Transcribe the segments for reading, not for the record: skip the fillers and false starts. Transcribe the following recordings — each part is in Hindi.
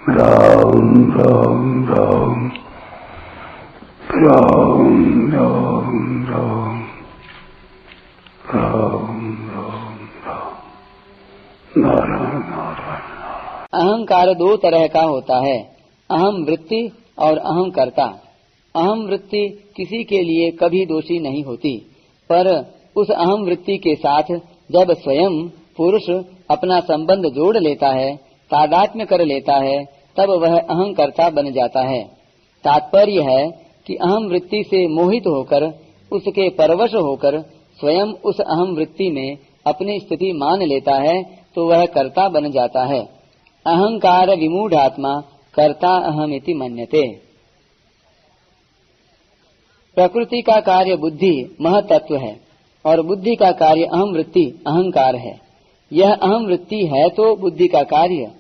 राम राम राम राम राम राम राम राम राम नारायण नारायण। अहंकार दो तरह का होता है, अहम वृत्ति और अहम कर्ता। अहम वृत्ति किसी के लिए कभी दोषी नहीं होती, पर उस अहम वृत्ति के साथ जब स्वयं पुरुष अपना संबंध जोड़ लेता है, तादात्म्य कर लेता है, तब वह अहंकर्ता बन जाता है। तात्पर्य है कि अहम वृत्ति से मोहित होकर, उसके परवश होकर स्वयं उस अहम वृत्ति में अपनी स्थिति मान लेता है, तो वह कर्ता बन जाता है। अहंकार विमूढ़ात्मा कर्ता अहमिति मन्यते। प्रकृति का कार्य बुद्धि महतत्व है और बुद्धि का कार्य अहम वृत्ति अहंकार है। यह अहम वृत्ति है तो बुद्धि का कार्य,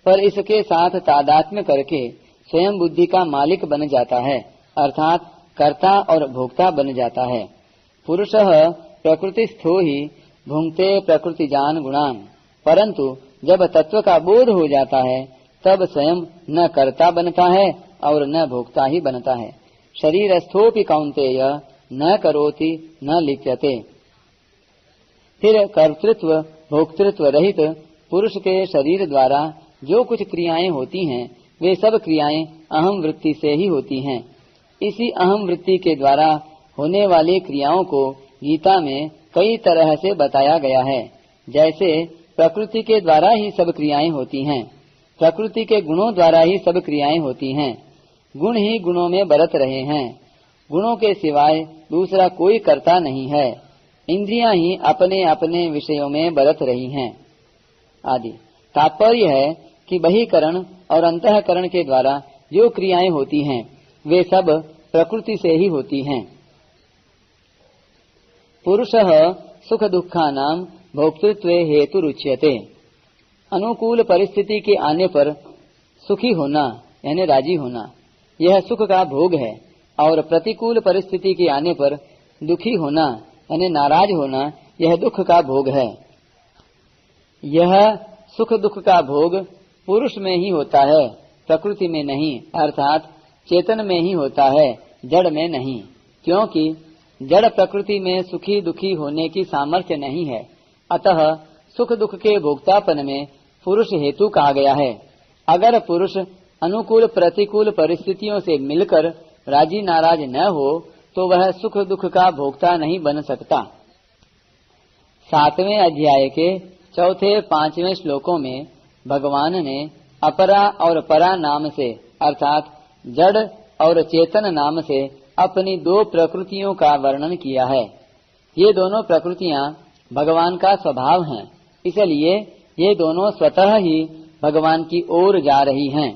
पर इसके साथ तादात्म्य करके स्वयं बुद्धि का मालिक बन जाता है, अर्थात कर्ता और भोक्ता बन जाता है। पुरुषः प्रकृतिस्थो ही भुंक्ते प्रकृतिजान गुणान, परंतु जब तत्व का बोध हो जाता है तब स्वयं न कर्ता बनता है और न भोक्ता ही बनता है। शरीरस्थोपि कौन्तेय न करोति न लिप्यते। फिर कर्तृत्व भोक्तृत्व रहित पुरुष के शरीर द्वारा जो कुछ क्रियाएं होती हैं, वे सब क्रियाएं अहम वृत्ति से ही होती हैं। इसी अहम वृत्ति के द्वारा होने वाली क्रियाओं को गीता में कई तरह से बताया गया है। जैसे प्रकृति के द्वारा ही सब क्रियाएं होती हैं, प्रकृति के गुणों द्वारा ही सब क्रियाएं होती हैं, गुण ही गुणों में बरत रहे हैं, गुणों के सिवाय दूसरा कोई कर्ता नहीं है, इंद्रियां ही अपने अपने विषयों में बरत रही हैं आदि। तात्पर्य है कि बहिकरण और अंतःकरण के द्वारा जो क्रियाएं होती हैं, वे सब प्रकृति से ही होती हैं। पुरुषः सुख दुःखानां भोक्तृत्वे हेतुरुच्यते। अनुकूल परिस्थिति के आने पर सुखी होना यानी राजी होना, यह सुख का भोग है, और प्रतिकूल परिस्थिति के आने पर दुखी होना यानी नाराज होना, यह दुख का भोग है। यह सुख दुख का भोग पुरुष में ही होता है, प्रकृति में नहीं, अर्थात चेतन में ही होता है, जड़ में नहीं। क्योंकि जड़ प्रकृति में सुखी दुखी होने की सामर्थ्य नहीं है, अतः सुख दुख के भोक्तापन में पुरुष हेतु कहा गया है। अगर पुरुष अनुकूल प्रतिकूल परिस्थितियों से मिलकर राजी नाराज न हो तो वह सुख दुख का भोक्ता नहीं बन सकता। 7वें अध्याय के 4-5वें श्लोकों में भगवान ने अपरा और परा नाम से, अर्थात जड़ और चेतन नाम से अपनी दो प्रकृतियों का वर्णन किया है। ये दोनों प्रकृतियां भगवान का स्वभाव हैं, इसलिए ये दोनों स्वतः ही भगवान की ओर जा रही हैं।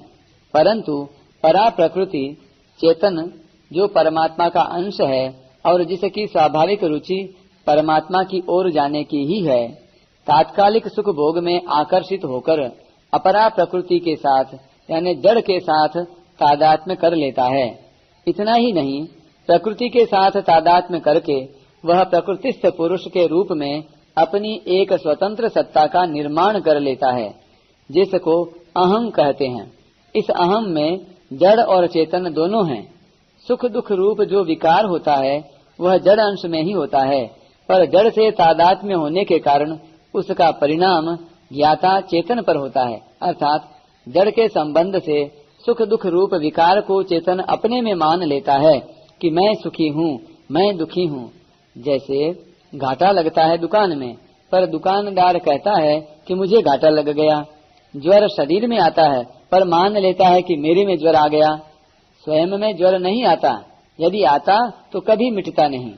परंतु परा प्रकृति चेतन जो परमात्मा का अंश है और जिसकी स्वाभाविक रुचि परमात्मा की ओर जाने की ही है, तात्कालिक सुख भोग में आकर्षित होकर अपरा प्रकृति के साथ यानी जड़ के साथ तादात्म्य कर लेता है। इतना ही नहीं, प्रकृति के साथ तादात्म्य करके वह प्रकृतिस्थ पुरुष के रूप में अपनी एक स्वतंत्र सत्ता का निर्माण कर लेता है, जिसको अहम कहते हैं। इस अहम में जड़ और चेतन दोनों हैं। सुख दुख रूप जो विकार होता है वह जड़ अंश में ही होता है, पर जड़ से तादात्म्य होने के कारण उसका परिणाम ज्ञाता चेतन पर होता है, अर्थात जड़ के संबंध से सुख दुख रूप विकार को चेतन अपने में मान लेता है कि मैं सुखी हूँ, मैं दुखी हूँ। जैसे घाटा लगता है दुकान में, पर दुकानदार कहता है कि मुझे घाटा लग गया। ज्वर शरीर में आता है, पर मान लेता है कि मेरे में ज्वर आ गया। स्वयं में ज्वर नहीं आता, यदि आता तो कभी मिटता नहीं।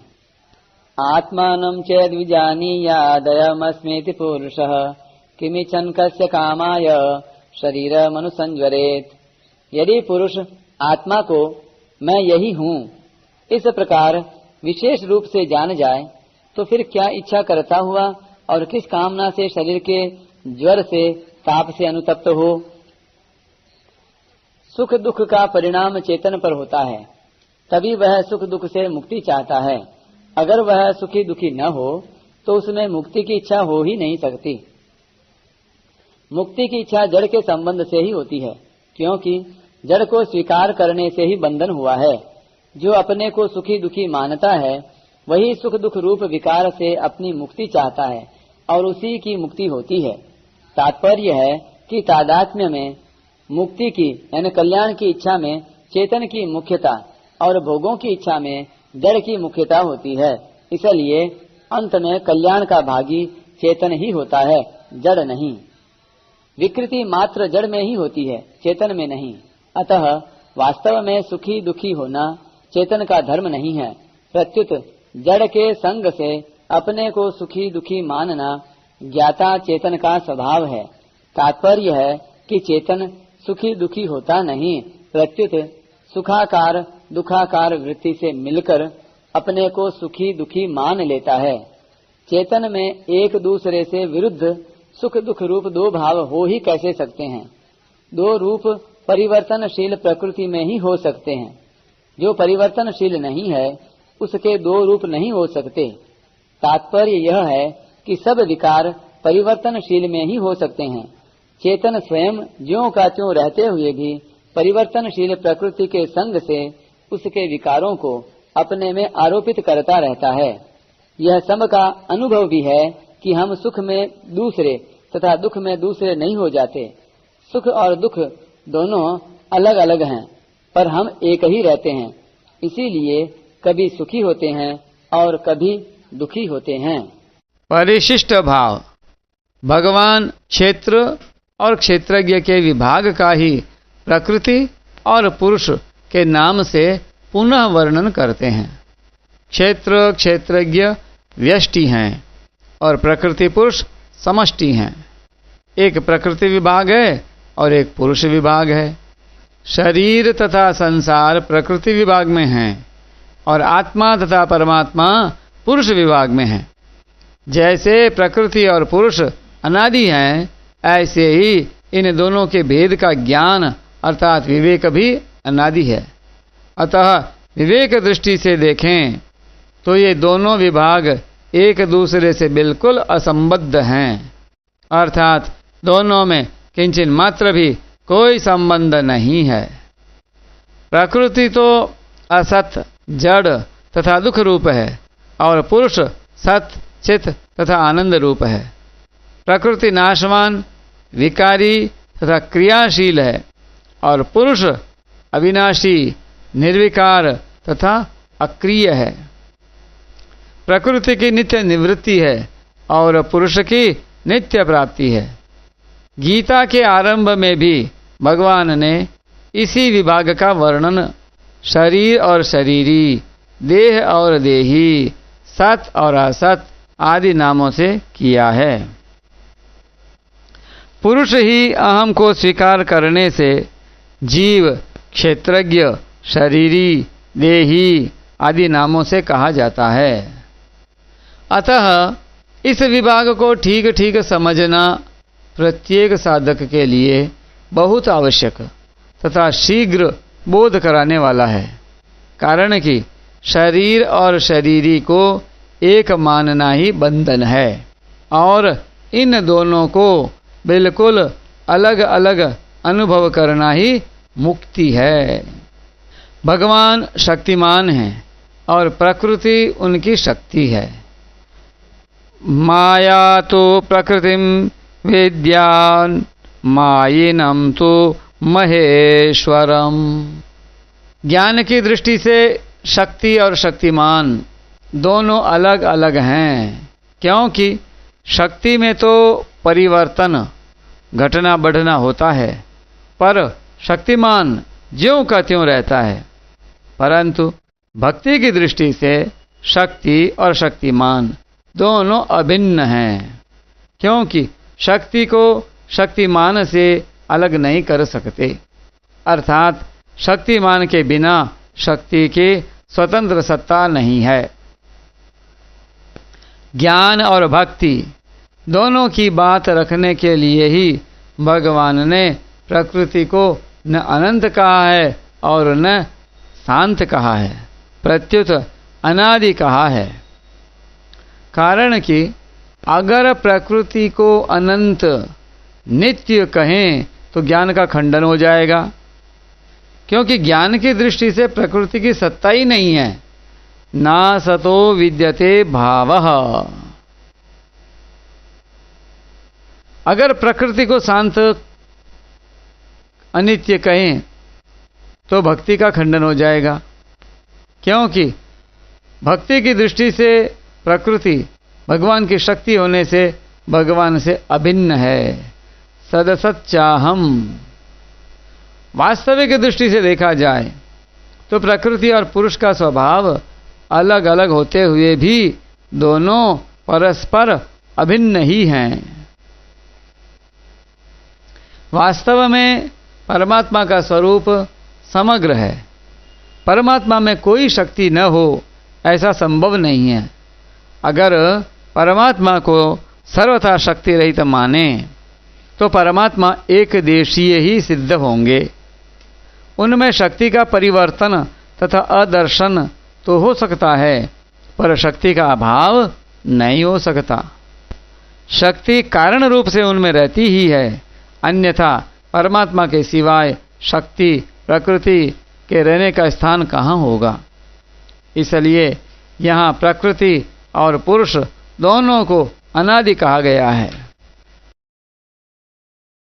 आत्मानं चेद् विजानीयादयमस्मीति पुरुषः किमिच्छन् कस्य कामाय शरीरमनुसंज्वरेत्। यदि पुरुष आत्मा को मैं यही हूँ इस प्रकार विशेष रूप से जान जाए, तो फिर क्या इच्छा करता हुआ और किस कामना से शरीर के ज्वर से ताप से अनुतप्त हो। सुख दुख का परिणाम चेतन पर होता है, तभी वह सुख दुख से मुक्ति चाहता है। अगर वह सुखी दुखी न हो तो उसमें मुक्ति की इच्छा हो ही नहीं सकती। मुक्ति की इच्छा जड़ के संबंध से ही होती है, क्योंकि जड़ को स्वीकार करने से ही बंधन हुआ है। जो अपने को सुखी दुखी मानता है वही सुख दुख रूप विकार से अपनी मुक्ति चाहता है और उसी की मुक्ति होती है। तात्पर्य है कि तादात्म्य में मुक्ति की यानी कल्याण की इच्छा में चेतन की मुख्यता और भोगों की इच्छा में जड़ की मुख्यता होती है। इसलिए अंत में कल्याण का भागी चेतन ही होता है, जड़ नहीं। विकृति मात्र जड़ में ही होती है, चेतन में नहीं। अतः वास्तव में सुखी दुखी होना चेतन का धर्म नहीं है। प्रत्युत जड़ के संग से अपने को सुखी दुखी मानना ज्ञाता चेतन का स्वभाव है। तात्पर्य है कि चेतन सुखी दुखी होता नहीं, प्रत्युत सुखाकार दुखाकार वृत्ति से मिलकर अपने को सुखी दुखी मान लेता है। चेतन में एक दूसरे से विरुद्ध सुख दुख रूप दो भाव हो ही कैसे सकते हैं? दो रूप परिवर्तनशील प्रकृति में ही हो सकते हैं। जो परिवर्तनशील नहीं है उसके दो रूप नहीं हो सकते। तात्पर्य यह है कि सब विकार परिवर्तनशील में ही हो सकते हैं। चेतन स्वयं ज्यों का त्यों रहते हुए भी परिवर्तनशील प्रकृति के संग से उसके विकारों को अपने में आरोपित करता रहता है। यह सब का अनुभव भी है कि हम सुख में दूसरे तथा दुख में दूसरे नहीं हो जाते। सुख और दुख दोनों अलग अलग हैं, पर हम एक ही रहते हैं। इसीलिए कभी सुखी होते हैं और कभी दुखी होते हैं। परिशिष्ट भाव भगवान क्षेत्र और क्षेत्रज्ञ के विभाग का ही प्रकृति और पुरुष के नाम से पुनः वर्णन करते हैं। क्षेत्र क्षेत्रज्ञ व्यष्टि हैं और प्रकृति पुरुष समष्टि हैं। एक प्रकृति विभाग है और एक पुरुष विभाग है। शरीर तथा संसार प्रकृति विभाग में हैं और आत्मा तथा परमात्मा पुरुष विभाग में हैं। जैसे प्रकृति और पुरुष अनादि हैं, ऐसे ही इन दोनों के भेद का ज्ञान अर्थात विवेक भी अनादि है। अतः विवेक दृष्टि से देखें तो ये दोनों विभाग एक दूसरे से बिल्कुल असंबद्ध हैं, अर्थात दोनों में किंचित मात्र भी कोई संबंध नहीं है। प्रकृति तो असत जड़ तथा दुख रूप है और पुरुष सत चित तथा आनंद रूप है। प्रकृति नाशवान विकारी तथा क्रियाशील है और पुरुष अविनाशी निर्विकार तथा अक्रिय है। प्रकृति की नित्य निवृत्ति है और पुरुष की नित्य प्राप्ति है। गीता के आरंभ में भी भगवान ने इसी विभाग का वर्णन शरीर और शरीरी, देह और देही, सत और असत आदि नामों से किया है। पुरुष ही अहम को स्वीकार करने से जीव, क्षेत्रज्ञ, शरीरी, देही आदि नामों से कहा जाता है। अतः इस विभाग को ठीक ठीक समझना प्रत्येक साधक के लिए बहुत आवश्यक तथा शीघ्र बोध कराने वाला है। कारण कि शरीर और शरीरी को एक मानना ही बंधन है और इन दोनों को बिल्कुल अलग अलग अनुभव करना ही मुक्ति है। भगवान शक्तिमान हैं और प्रकृति उनकी शक्ति है। माया तो प्रकृतिम विद्यान मायिनम तो महेश्वरम। ज्ञान की दृष्टि से शक्ति और शक्तिमान दोनों अलग अलग हैं, क्योंकि शक्ति में तो परिवर्तन घटना बढ़ना होता है, पर शक्तिमान ज्यों का त्यों रहता है। परंतु भक्ति की दृष्टि से शक्ति और शक्तिमान दोनों अभिन्न हैं, क्योंकि शक्ति को शक्तिमान से अलग नहीं कर सकते। अर्थात शक्तिमान के बिना शक्ति की स्वतंत्र सत्ता नहीं है। ज्ञान और भक्ति दोनों की बात रखने के लिए ही भगवान ने प्रकृति को न अनंत कहा है और न शांत कहा है, प्रत्युत अनादि कहा है। कारण कि अगर प्रकृति को अनंत नित्य कहें तो ज्ञान का खंडन हो जाएगा, क्योंकि ज्ञान की दृष्टि से प्रकृति की सत्ता ही नहीं है। ना सतो विद्यते भावः। अगर प्रकृति को शांत अनित्य कहें तो भक्ति का खंडन हो जाएगा, क्योंकि भक्ति की दृष्टि से प्रकृति भगवान की शक्ति होने से भगवान से अभिन्न है। सदसच्चाहम। वास्तविक दृष्टि से देखा जाए तो प्रकृति और पुरुष का स्वभाव अलग अलग होते हुए भी दोनों परस्पर अभिन्न ही हैं। वास्तव में परमात्मा का स्वरूप समग्र है। परमात्मा में कोई शक्ति न हो ऐसा संभव नहीं है। अगर परमात्मा को सर्वथा शक्ति रहित माने तो परमात्मा एक देशीय ही सिद्ध होंगे। उनमें शक्ति का परिवर्तन तथा अदर्शन तो हो सकता है, पर शक्ति का अभाव नहीं हो सकता। शक्ति कारण रूप से उनमें रहती ही है, अन्यथा परमात्मा के सिवाय शक्ति प्रकृति के रहने का स्थान कहाँ होगा। इसलिए यहाँ प्रकृति और पुरुष दोनों को अनादि कहा गया है।